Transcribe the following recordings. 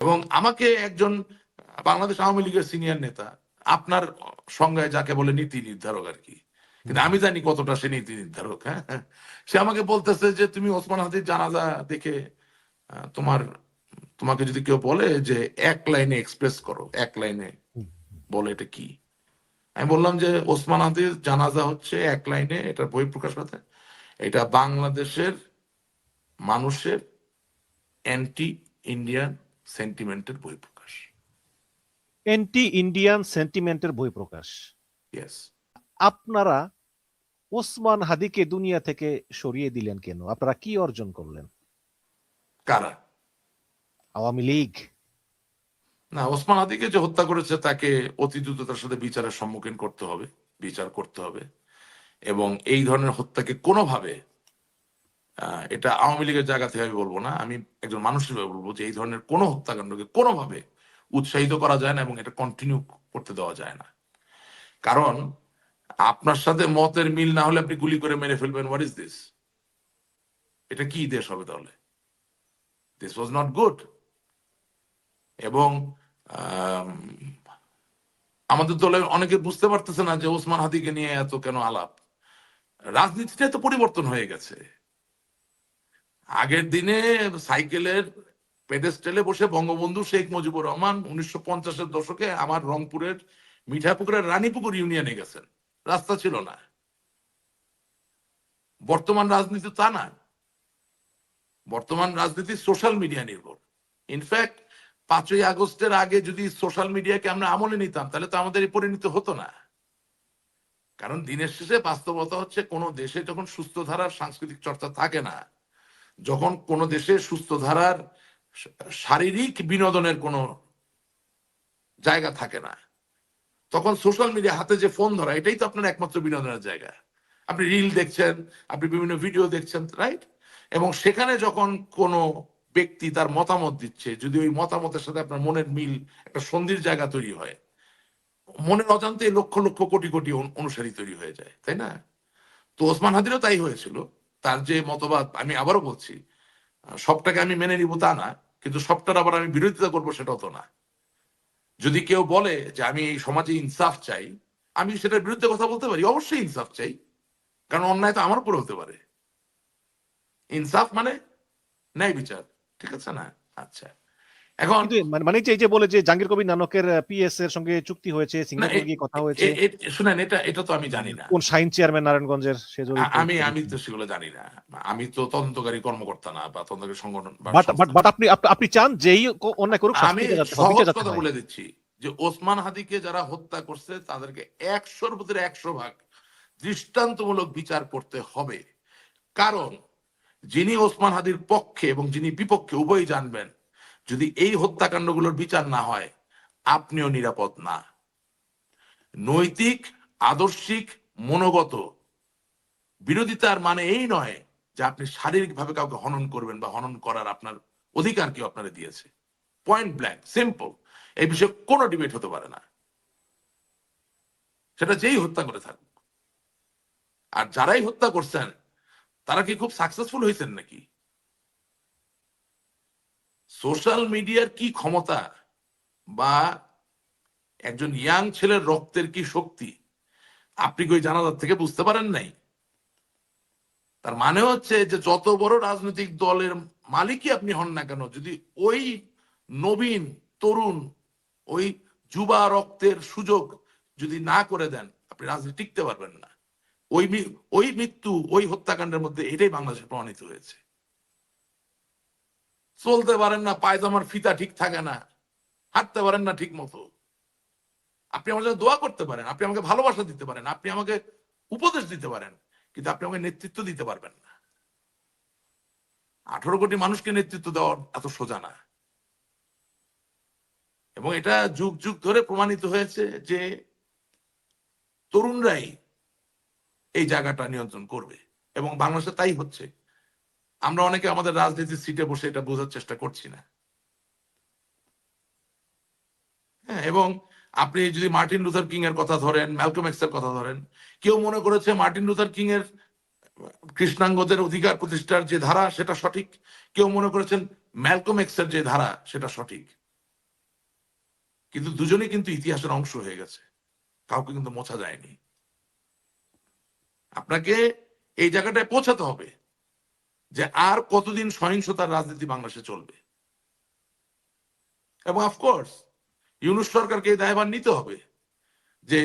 এবং আমাকে একজন বাংলাদেশ আওয়ামী লীগের সিনিয়র নেতা, আপনার সংজ্ঞায় যাকে বলে নীতি নির্ধারক আর কি, কিন্তু আমি জানি কতটা সে নীতি নির্ধারক, হ্যাঁ, সে আমাকে বলতেছে যে তুমি ওসমান হাদির জানাজা দেখে তোমার তোমাকে যদি কেউ বলে যে এক লাইনে এক্সপ্রেস করো, এক লাইনে বলে এটা কি। আমি বললাম যে ওসমান হাদির জানাজা হচ্ছে এক লাইনে, এটার বই প্রকাশ হতে, এটা বাংলাদেশের মানুষের অ্যান্টি ইন্ডিয়ান সেন্টিমেন্টের বই প্রকাশ। অ্যান্টি ইন্ডিয়ান সেন্টিমেন্টের বই প্রকাশ। ইয়েস। আপনারা ওসমান হাদিকে দুনিয়া থেকে সরিয়ে দিলেন কেন? আপনারা কি অর্জন করলেন? কারা? আওয়ামী লীগ? না, ওসমান হাদিকে যে হত্যা করেছে তাকে অতি দ্রুততার সাথে বিচারের সম্মুখীন করতে হবে, বিচার করতে হবে। এবং এই ধরনের হত্যাকে কোনোভাবে, এটা আওয়ামী লীগের জায়গা থেকে আমি বলবো না, আমি একজন মানুষ হিসেবে বলবো যে এই ধরনের কোনো হত্যাকাণ্ডকে কোনোভাবে উৎসাহিত করা যায় না এবং এটা কন্টিনিউ করতে দেওয়া যায় না। কারণ আপনার সাথে মতের মিল না হলে আপনি গুলি করে মেরে ফেলবেন, হোয়াট ইজ দিস? এটা কি দেশ হবে তাহলে? This was not good. এবং আমাদের দলে অনেকে বুঝতে পারতেছে না যে ওসমান হাদিকে নিয়ে এত কেন আলাপ। রাজনীতিটা তো পরিবর্তন হয়ে গেছে। আগের দিনে সাইকেলের পেডেস্টেলে বসে বঙ্গবন্ধু শেখ মুজিবুর রহমান 1950-এর দশকে আমার রংপুরের মিঠাপুকুরের রানীপুকুর ইউনিয়নে গেছেন, রাস্তা ছিল না। বর্তমান রাজনীতি তা না। বর্তমান রাজনীতি সোশ্যাল মিডিয়া নির্ভর। ইনফ্যাক্ট 5ই আগস্টের আগে যদি সোশ্যাল মিডিয়াকে আমরা আমলে নিতাম তাহলে তো আমাদের এই পরিণতি হতো না। কারণ দিনের শেষে বাস্তবতা হচ্ছে কোন দেশে যখন সুস্থ ধারার সাংস্কৃতিক চর্চা থাকে না, যখন কোন দেশে সুস্থ ধারার শারীরিক বিনোদনের কোন জায়গা থাকে না, তখন সোশ্যাল মিডিয়া হাতে যে ফোন ধরা, এটাই তো আপনার একমাত্র বিনোদনের জায়গা। আপনি রিল দেখছেন, আপনি বিভিন্ন ভিডিও দেখছেন, রাইট? এবং সেখানে যখন কোনো ব্যক্তি তার মতামত দিচ্ছে, যদি ওই মতামতের সাথে আপনার মনের মিল, একটা সন্ধির জায়গা তৈরি হয়, মনের অজান্তে লক্ষ লক্ষ কোটি কোটি অনুসারী তৈরি হয়ে যায়, তাই না? তো ওসমান হাদিরও তাই হয়েছিল। তার যে মতবাদ, আমি আবারও বলছি, সবটাকে আমি মেনে নিব তা না, কিন্তু সবটার আবার আমি বিরোধিতা করবো সেটাও তো না। যদি কেউ বলে যে আমি এই সমাজে ইনসাফ চাই, আমি সেটার বিরুদ্ধে কথা বলতে পারি, অবশ্যই ইনসাফ চাই, কারণ অন্যায় তো আমার উপরে হতে পারে। ইনসাফ মানে ন্যায় বিচার, ঠিক আছে না? আচ্ছা, এখন কিন্তু মানে যে বলে যে জাহাঙ্গীর কবির নানকের পিএস এর সঙ্গে চুক্তি হয়েছে, সিঙ্গাপুর গিয়ে কথা হয়েছে, শুনেন, এটা তো আমি জানি না। কোন শাহিন চেয়ারম্যান নারায়ণগঞ্জের সে জড়িত। আমি তো সেগুলো জানি না। আমি তো তদন্তকারী কর্মকর্তা না, বা তদন্তকারী সংগঠন বা সংস্থা। বাট আপনি চান যেই অন্যায় করুক আমি শাস্তি যাতে সহজ যাতে কথা হয়। বলে দিচ্ছি যে ওসমান হাদিকে যারা হত্যা করছে তাদেরকে 100-র ভিতরে 100 ভাগ দৃষ্টান্তমূলক বিচার করতে হবে। কারণ যিনি ওসমান হাদির পক্ষে এবং যিনি বিপক্ষে উভয়ই জানবেন, যদি এই হত্যাকাণ্ডগুলোর বিচার না হয় আপনিও নিরাপদ না। নৈতিক, আদর্শিক, মনোগত বিরোধিতার মানে এই নয় যে আপনি শারীরিকভাবে কাউকে হনন করবেন বা হনন করার আপনার অধিকার কেউ আপনারা দিয়েছে। Point blank, simple. এই বিষয়ে কোনো ডিবেট হতে পারে না, সেটা যেই হত্যা করে থাকুক। আর যারাই হত্যা করছেন তারা কি খুব সাকসেসফুল হয়েছেন নাকি? সোশ্যাল মিডিয়ার কি ক্ষমতা, বা একজন ইয়াং ছেলের রক্তের কি শক্তি, আপনি কি ওই জানাজার থেকে বুঝতে পারেন নাই? তার মানে হচ্ছে যে যত বড় রাজনৈতিক দলের মালিকই আপনি হন না কেন, যদি ওই নবীন তরুণ, ওই যুবা রক্তের সুযোগ যদি না করে দেন, আপনি রাজনীতি টিকতে পারবেন না। ওই মৃত্যু, ওই হত্যাকাণ্ডের মধ্যে এটাই বাংলাদেশে প্রমাণিত হয়েছে। চলতে পারেন না, পায়জামার ফিতা ঠিক থাকে না, হাঁটতে পারেন না ঠিক মতো, আপনি আমার জন্য দোয়া করতে পারেন, আপনি আমাকে ভালোবাসা দিতে পারেন, আপনি আমাকে উপদেশ দিতে পারেন, কিন্তু আপনি আমাকে নেতৃত্ব দিতে পারবেন না। 18 কোটি মানুষকে নেতৃত্ব দেওয়া এত সোজা না। এবং এটা যুগ যুগ ধরে প্রমাণিত হয়েছে যে তরুণরাই এই জায়গাটা নিয়ন্ত্রণ করবে, এবং বাংলাদেশে তাই হচ্ছে। আমরা অনেকে আমাদের রাজনীতির সিটে বসে এটা বোঝার চেষ্টা করছি না। হ্যাঁ, এবং আপনি যদি মার্টিন লুথার কিং এর কথা ধরেন, ম্যালকম এক্স এর কথা ধরেন, কেউ মনে করেছে মার্টিন লুথার কিং এর কৃষ্ণাঙ্গদের অধিকার প্রতিষ্ঠার যে ধারা সেটা সঠিক, কেউ মনে করেছেন ম্যালকম এক্স এর যে ধারা সেটা সঠিক। কিন্তু দুজনেই কিন্তু ইতিহাসের অংশ হয়ে গেছে, কাউকে কিন্তু মোছা যায়নি। আপনাকে এই জায়গাটায় পৌঁছাতে হবে যে আর কতদিন সহিংসতার রাজনীতি বাংলাদেশে চলবে। এবং অফকোর্স ইউনূস সরকারকে এই দায়ভার নিতে হবে যে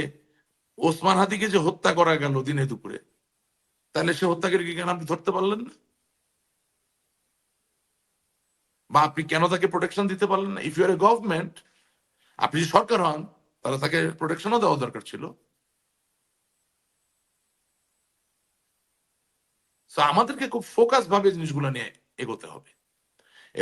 ওসমান হাদিকে যে হত্যা করা গেল দিনে দুপুরে, তাহলে সে হত্যাকারীকে কেন আপনি ধরতে পারলেন না? বা আপনি কেন তাকে প্রোটেকশন দিতে পারলেন না? If you are a government, আপনি যদি সরকার হন, তাহলে তাকে প্রোটেকশনও দেওয়া দরকার ছিল। So আমাদেরকে খুব ফোকাস ভাবে জিনিসগুলো নিয়ে এগোতে হবে।